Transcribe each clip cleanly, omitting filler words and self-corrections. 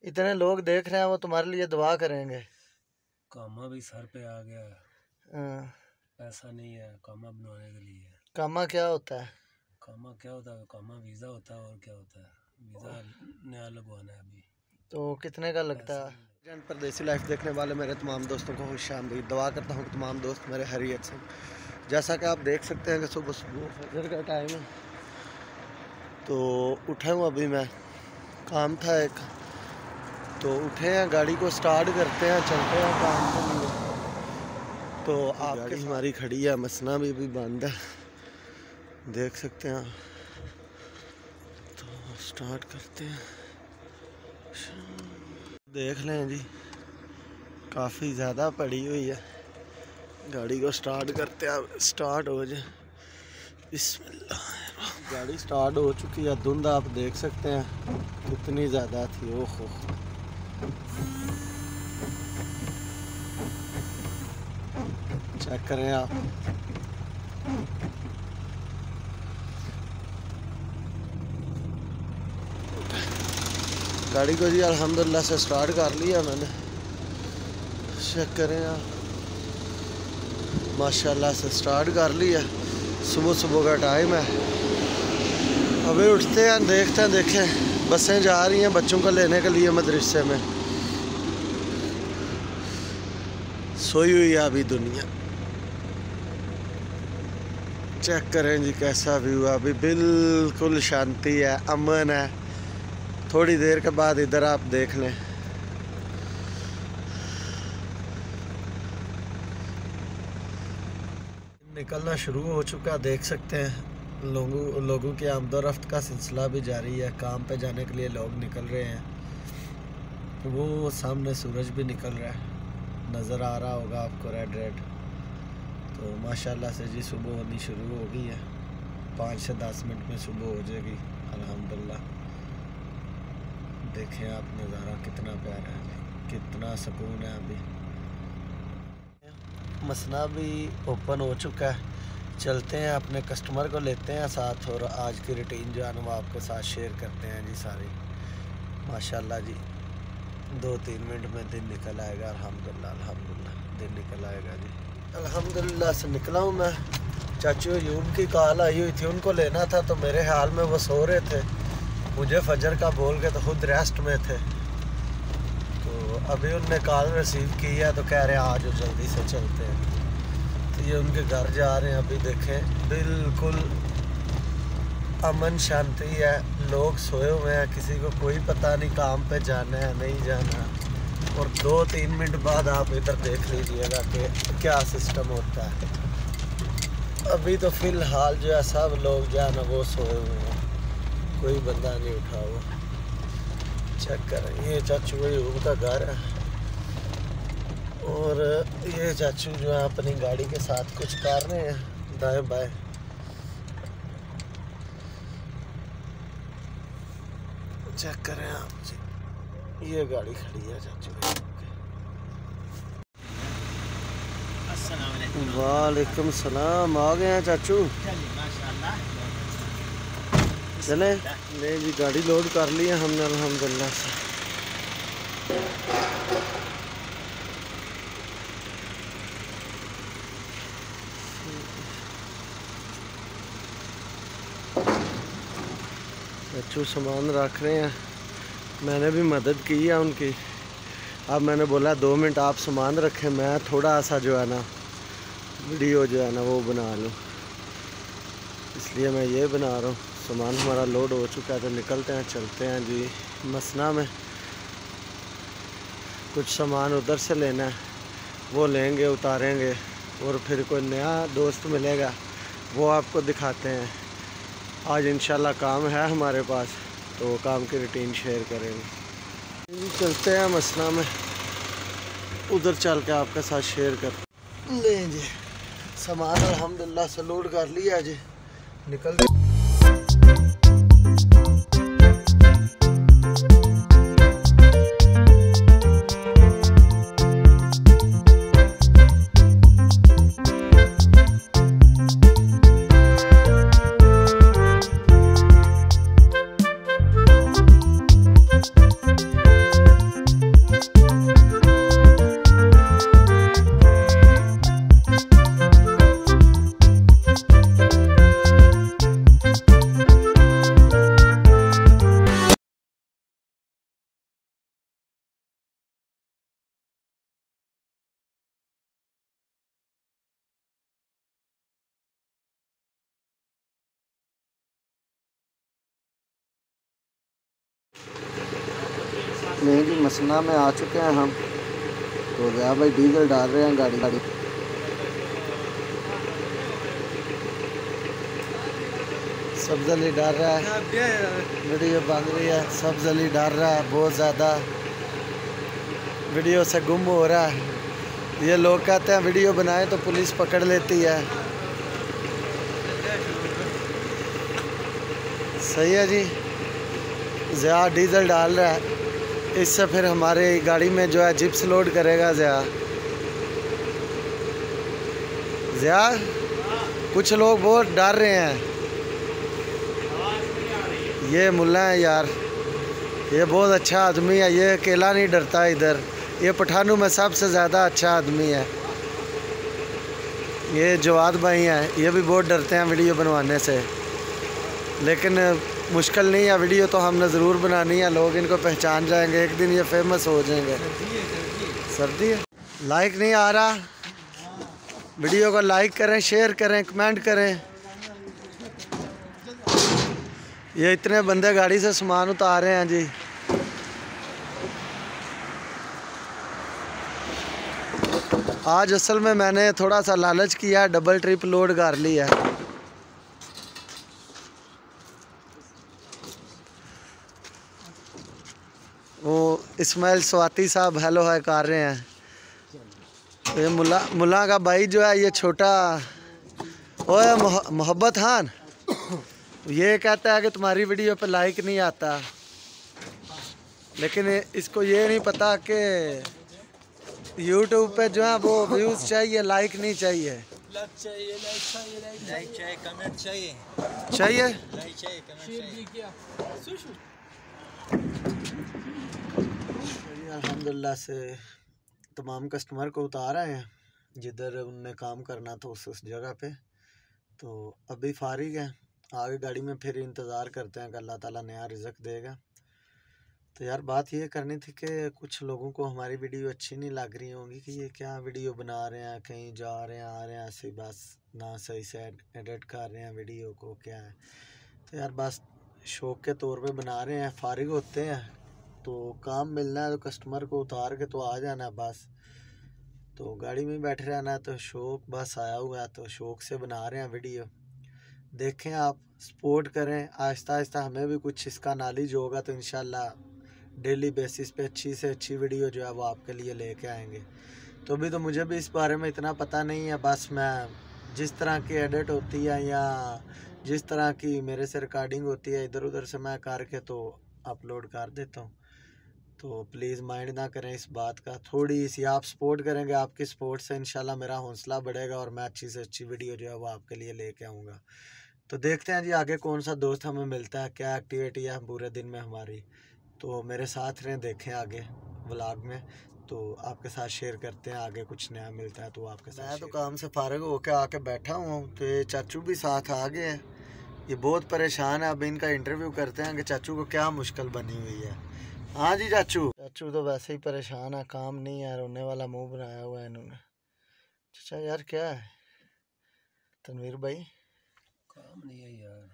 इतने लोग देख रहे हैं, वो तुम्हारे लिए दुआ करेंगे। कामा भी सर पे आ गया है, पैसा नहीं है कामा बनवाने के लिए। कामा क्या होता है? कामा क्या होता है? कामा वीज़ा होता है। और क्या होता है? वीज़ा नया लगवाना है अभी। तो कितने का लगता है? परदेसी लाइफ देखने वाले मेरे तमाम दोस्तों को खुशामदीद। दुआ करता हूँ कि तमाम दोस्त मेरे खैरियत से। जैसा कि आप देख सकते हैं कि सुबह सुबह फजर का टाइम है, तो उठा हूँ अभी मैं, काम था एक, तो उठे हैं, गाड़ी को स्टार्ट करते हैं, चलते हैं काम के लिए। तो आप गाड़ी हमारी खड़ी है, मसना भी बंद है, देख सकते हैं। तो स्टार्ट करते हैं, देख लें जी, काफ़ी ज़्यादा पड़ी हुई है। गाड़ी को स्टार्ट करते हैं, स्टार्ट हो जाए। बिस्मिल्लाह। गाड़ी स्टार्ट हो चुकी है। धुंध आप देख सकते हैं कितनी ज़्यादा थी। ओहो, चेक करें आप। गाड़ी को जी अल्हम्दुलिल्लाह से स्टार्ट कर लिया मैंने। चेक करें आप, माशाल्लाह से स्टार्ट कर लिया। सुबह सुबह का टाइम है, अभी उठते हैं, देखते हैं, देखें बसें जा रही हैं बच्चों को लेने के लिए मदरसे में। सोई हुई है अभी दुनिया। चेक करें जी कैसा व्यू है, अभी बिल्कुल शांति है, अमन है। थोड़ी देर के बाद इधर आप देख लें, निकलना शुरू हो चुका, देख सकते हैं। लोगों के आमदोरफ्त का सिलसिला भी जारी है। काम पे जाने के लिए लोग निकल रहे हैं। वो सामने सूरज भी निकल रहा है, नज़र आ रहा होगा आपको, रेड। तो माशाल्लाह से जी सुबह होनी शुरू हो गई है। 5 से 10 मिनट में सुबह हो जाएगी अल्हम्दुलिल्लाह। देखें आप नज़ारा कितना प्यारा है, कितना सुकून है। अभी मसना भी ओपन हो चुका है। चलते हैं, अपने कस्टमर को लेते हैं साथ, और आज की रूटीन जो है वो आपके साथ शेयर करते हैं जी सारी। माशाल्लाह जी 2-3 मिनट में दिन निकल आएगा अल्हम्दुलिल्लाह दिन निकल आएगा जी। अल्हम्दुलिल्लाह से निकला हूँ मैं। चाचू यून की कॉल आई हुई थी, उनको लेना था, तो मेरे ख्याल में वो सो रहे थे। मुझे फजर का बोल के तो खुद रेस्ट में थे। तो अभी उनने कॉल रिसीव की है, तो कह रहे हैं आज जल्दी से चलते हैं। तो ये उनके घर जा रहे हैं। अभी देखें बिल्कुल अमन शांति है, लोग सोए हुए हैं, किसी को कोई पता नहीं काम पे जाना है नहीं जाना। और 2-3 मिनट बाद आप इधर देख लीजिएगा कि क्या सिस्टम होता है। अभी तो फ़िलहाल जो है सब लोग जो है ना वो सोए हुए हैं, कोई बंदा नहीं उठा हुआ। चेक करें, ये चाचू भाई उनका घर है, और ये चाचू जो है अपनी गाड़ी के साथ कुछ कर रहे हैं दाएं बाएं। चेक करें आप जी, ये गाड़ी खड़ी है चाचू भाई। वालेकुम सलाम, आ गए हैं चाचू। चले ले जी, गाड़ी लोड कर ली है हमने अल्हम्दुलिल्लाह से। चाचू सामान रख रहे हैं, मैंने भी मदद की है उनकी। अब मैंने बोला 2 मिनट आप सामान रखें, मैं थोड़ा सा जो है ना वीडियो जो है ना वो बना लूँ, इसलिए मैं ये बना रहा हूँ। सामान हमारा लोड हो चुका है, तो निकलते हैं, चलते हैं जी मसना में। कुछ सामान उधर से लेना है, वो लेंगे, उतारेंगे, और फिर कोई नया दोस्त मिलेगा वो आपको दिखाते हैं। आज इंशाल्लाह काम है हमारे पास, तो वो काम की रूटीन शेयर करेंगे। चलते हैं मसना में, उधर चल के आपके साथ शेयर कर लें जी। सामान अल्हम्दुलिल्लाह से लोड कर लिया जी, निकल नहीं जी, मसना में आ चुके हैं हम। तो गया भाई डीजल डाल रहे हैं गाड़ी सब्ज अली डाल रहा है, वीडियो बन रही है। सब्ज अली डाल रहा है, बहुत ज़्यादा वीडियो से गुम हो रहा है। ये लोग कहते हैं वीडियो बनाए तो पुलिस पकड़ लेती है। सही है जी। ज़िया डीजल डाल रहा है, इससे फिर हमारे गाड़ी में जो है जिप्स लोड करेगा ज़िया कुछ लोग बहुत डर रहे हैं। ये मुल्ला है यार, ये बहुत अच्छा आदमी है, ये अकेला नहीं डरता इधर। ये पठानों में सबसे ज़्यादा अच्छा आदमी है। ये जवाद भाई हैं, ये भी बहुत डरते हैं वीडियो बनवाने से, लेकिन मुश्किल नहीं है, वीडियो तो हमने ज़रूर बनानी है। लोग इनको पहचान जाएंगे, एक दिन ये फेमस हो जाएंगे। सर्दी है, लाइक नहीं आ रहा, वीडियो को लाइक करें, शेयर करें, कमेंट करें। ये इतने बंदे गाड़ी से सामान उतार रहे हैं जी। आज असल में मैंने थोड़ा सा लालच किया है, डबल ट्रिप लोड कर ली है। वो इस्माइल स्वाति साहब हेलो है कर रहे हैं। ये मुल्ला का भाई जो है, ये छोटा ओए मोहब्बत खान, ये कहता है कि तुम्हारी वीडियो पे लाइक नहीं आता, लेकिन इसको ये नहीं पता कि यूट्यूब पे जो है वो व्यूज़ चाहिए, लाइक नहीं चाहिए। लाइक चाहिए, कमेंट चाहिए, लाइक चाहिए, कमेंट चाहिए। अल्हम्दुलिल्लाह से तमाम कस्टमर को उतार आए हैं जिधर उनने काम करना था उस जगह पे। तो अभी फारिग है, आगे गाड़ी में फिर इंतज़ार करते हैं कि अल्लाह ताला नया रिज़्क देगा। तो यार बात ये करनी थी कि कुछ लोगों को हमारी वीडियो अच्छी नहीं लग रही होंगी कि ये क्या वीडियो बना रहे हैं, कहीं जा रहे हैं आ रहे हैं, ऐसे बस ना सही से एडिट कर रहे हैं वीडियो को, क्या है। तो यार बस शौक़ के तौर पे बना रहे हैं, फारिग होते हैं तो काम मिलना है तो कस्टमर को उतार के तो आ जाना है बस। तो गाड़ी में बैठे रहना है, तो शौक़ बस आया हुआ है, तो शौक़ से बना रहे हैं वीडियो। देखें आप, सपोर्ट करें, आहिस्ता आहिस्ता हमें भी कुछ इसका नॉलेज होगा तो इंशाल्लाह डेली बेसिस पे अच्छी से अच्छी वीडियो जो है वो आपके लिए लेके आएंगे। तो अभी तो मुझे भी इस बारे में इतना पता नहीं है, बस मैं जिस तरह की एडिट होती है या जिस तरह की मेरे से रिकॉर्डिंग होती है इधर उधर से मैं करके तो अपलोड कर देता हूँ। तो प्लीज़ माइंड ना करें इस बात का, थोड़ी सी आप सपोर्ट करेंगे, आपकी सपोर्ट से इंशाल्लाह मेरा हौसला बढ़ेगा और मैं अच्छी से अच्छी वीडियो जो है वो आपके लिए लेके आऊँगा। तो देखते हैं जी आगे कौन सा दोस्त हमें मिलता है, क्या एक्टिविटी है पूरे दिन में हमारी। तो मेरे साथ रहें, देखें आगे व्लॉग में, तो आपके साथ शेयर करते हैं, आगे कुछ नया मिलता है तो आपके साथ। मैं तो काम से फारिग होकर आके बैठा हुआ हूँ, तो ये चाचू भी साथ आ गए हैं, ये बहुत परेशान है। अब इनका इंटरव्यू करते हैं कि चाचू को क्या मुश्किल बनी हुई है। हाँ जी चाचू तो वैसे ही परेशान है, काम नहीं है, रोने वाला मुंह बनाया हुआ है इन्होंने। चाचा यार क्या है? तनवीर भाई काम नहीं है यार।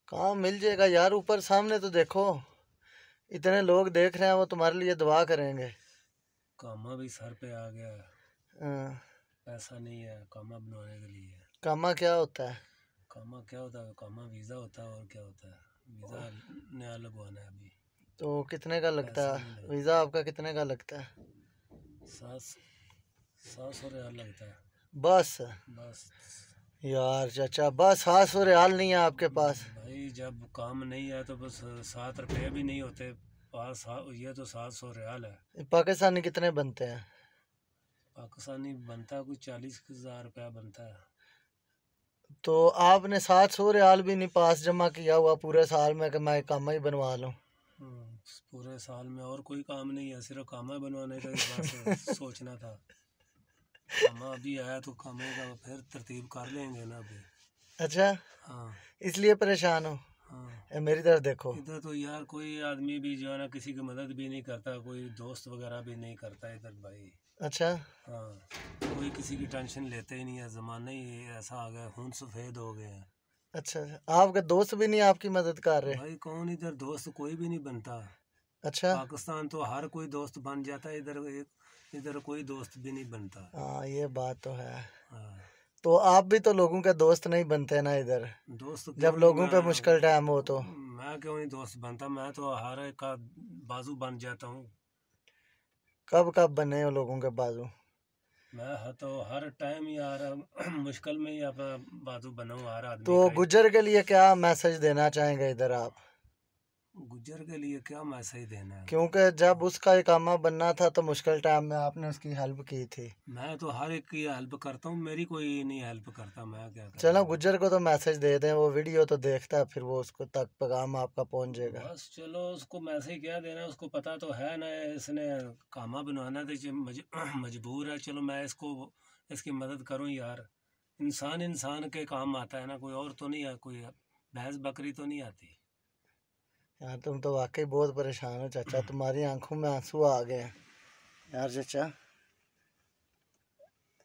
काम मिल जाएगा यार, ऊपर सामने तो देखो, इतने लोग देख रहे हैं, वो तुम्हारे लिए दुआ करेंगे। कामा भी सर पे आ गया है, पैसा नहीं है कामा बनवाने के लिए। कामा क्या होता है? कामा क्या होता है? कामा वीज़ा होता है, और क्या होता है? वीज़ा नया लगवाना है अभी। तो कितने का लगता है वीज़ा आपका? कितने का लगता है? 700 रियाल लगता है बस यार चाचा, बस 700 रियाल नहीं है आपके पास? भाई जब काम नहीं है तो बस 7 रुपये भी नहीं होते पास, ये तो 700 रियाल है। पाकिस्तानी कितने बनते हैं? पाकिस्तानी बनता है कोई 40,000 रुपया बनता है। तो आपने 700 रियाल भी नहीं पास जमा किया हुआ पूरे साल में कि मैं काम ही बनवा लूँ? पूरे साल में और कोई काम नहीं है, सिर्फ कामा बनवाने का इस बात से सोचना था। कामा अभी आया तो कामे का फिर तरतीब कर लेंगे ना अभी। अच्छा हाँ, इसलिए परेशान हो? हाँ, मेरी तरफ देखो, इधर तो यार कोई आदमी भी जो है ना किसी की मदद भी नहीं करता, कोई दोस्त वगैरह भी नहीं करता इधर भाई। अच्छा हाँ, कोई किसी की टेंशन लेते ही नहीं है, ज़माना ही ऐसा आ गया, खून सफ़ेद हो गए हैं। अच्छा, आपके दोस्त भी नहीं आपकी मदद कर रहे? भाई कौन इधर दोस्त कोई भी नहीं बनता। अच्छा, पाकिस्तान तो हर कोई दोस्त बन जाता है, इधर कोई दोस्त भी नहीं बनता। हाँ ये बात तो है। हाँ। तो आप भी तो लोगों के दोस्त नहीं बनते ना इधर, दोस्त जब लोगों पे मुश्किल टाइम हो तो। मैं क्यों नहीं दोस्त बनता, मैं तो हर एक का बाजू बन जाता हूँ। कब कब बने हो लोगों के बाजू? मैं तो हर टाइम यार मुश्किल में ही अपना बाजू बना हूँ हर आदमी तो का। गुज्जर के लिए क्या मैसेज देना चाहेंगे इधर आप? गुज्जर के लिए क्या मैसेज देना है? क्योंकि जब उसका इकामा बनना था तो मुश्किल टाइम में आपने उसकी हेल्प की थी। मैं तो हर एक की हेल्प करता हूँ, मेरी कोई नहीं हेल्प करता, मैं क्या करूँ। चलो गुज्जर को तो मैसेज दे दें, वो वीडियो तो देखता है, फिर वो उसको तक पैगाम आपका पहुंच जाएगा। बस चलो उसको मैसेज क्या देना, उसको पता तो है ना इसने कामा बनवाना तो मजबूर है। चलो मैं इसकी मदद करूँ यार। इंसान के काम आता है ना, कोई और तो नहीं है, कोई भैंस बकरी तो नहीं आती। यार तुम तो वाकई बहुत परेशान हो चाचा, तुम्हारी आंखों में आंसू आ गए हैं यार चाचा।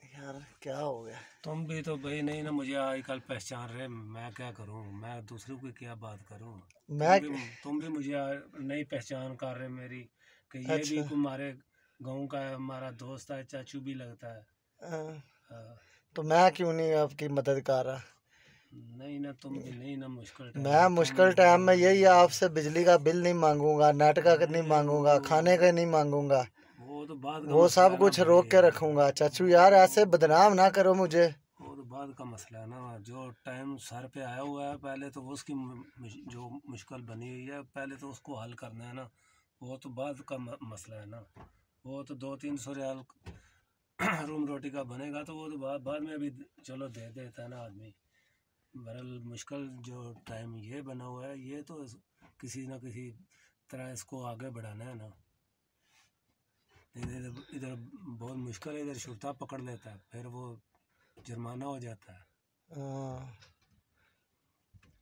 यार क्या हो गया? तुम भी तो भाई नहीं ना मुझे आजकल पहचान रहे, मैं क्या करूं, मैं दूसरों की क्या बात करूं। तुम भी मुझे नहीं पहचान कर रहे मेरी, कि ये अच्छा। भी तुम्हारे गांव का है, हमारा दोस्त है, चाचू भी लगता है। तो मैं क्यों नहीं आपकी मदद कर रहा? नहीं ना, तुम भी नहीं ना, मुश्किल टाइम मैं मुश्किल टाइम में यही आपसे बिजली का बिल नहीं मांगूंगा, नेट का नहीं मांगूंगा, खाने का नहीं मांगूंगा, वो तो बात का वो मसला सब है कुछ ना रोक के भाई। रखूंगा। चाचू यार ऐसे बदनाम ना करो मुझे। वो तो बात का मसला है ना, जो टाइम सर पे आया हुआ है पहले तो उसकी जो मुश्किल बनी हुई है पहले तो उसको हल करना है ना। वो तो बाद का मसला है ना। वो तो 200-300 रियाल रूम रोटी का बनेगा तो वो तो बाद में भी चलो दे देता है ना आदमी। बहरहाल मुश्किल जो टाइम ये बना हुआ है, ये तो किसी ना किसी तरह इसको आगे बढ़ाना है ना। इधर इधर बहुत मुश्किल है, इधर शुरता पकड़ लेता है, फिर वो जुर्माना हो जाता है।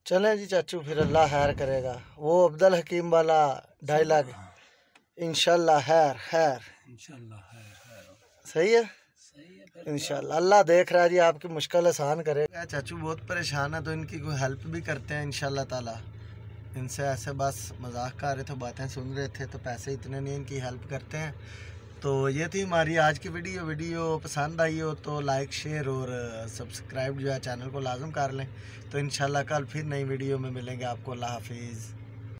चलें जी चाचू, फिर अल्लाह खैर करेगा। वो अब्दुल हकीम वाला डायलॉग, इंशाल्लाह खैर खैर, इंशाल्लाह खैर। सही है, सही है। इंशाल्लाह अल्लाह देख रहा है जी, आपकी मुश्किल आसान करेगा। चाचू बहुत परेशान है तो इनकी कोई हेल्प भी करते हैं इंशाल्लाह ताला। इनसे ऐसे बस मजाक कर रहे थे, बातें सुन रहे थे, तो पैसे इतने नहीं, इनकी हेल्प करते हैं। तो ये थी हमारी आज की वीडियो पसंद आई हो तो लाइक शेयर और सब्सक्राइब जो है चैनल को लाजम कर लें। तो इंशाल्लाह कल फिर नई वीडियो में मिलेंगे आपको। अल्लाह हाफिज़।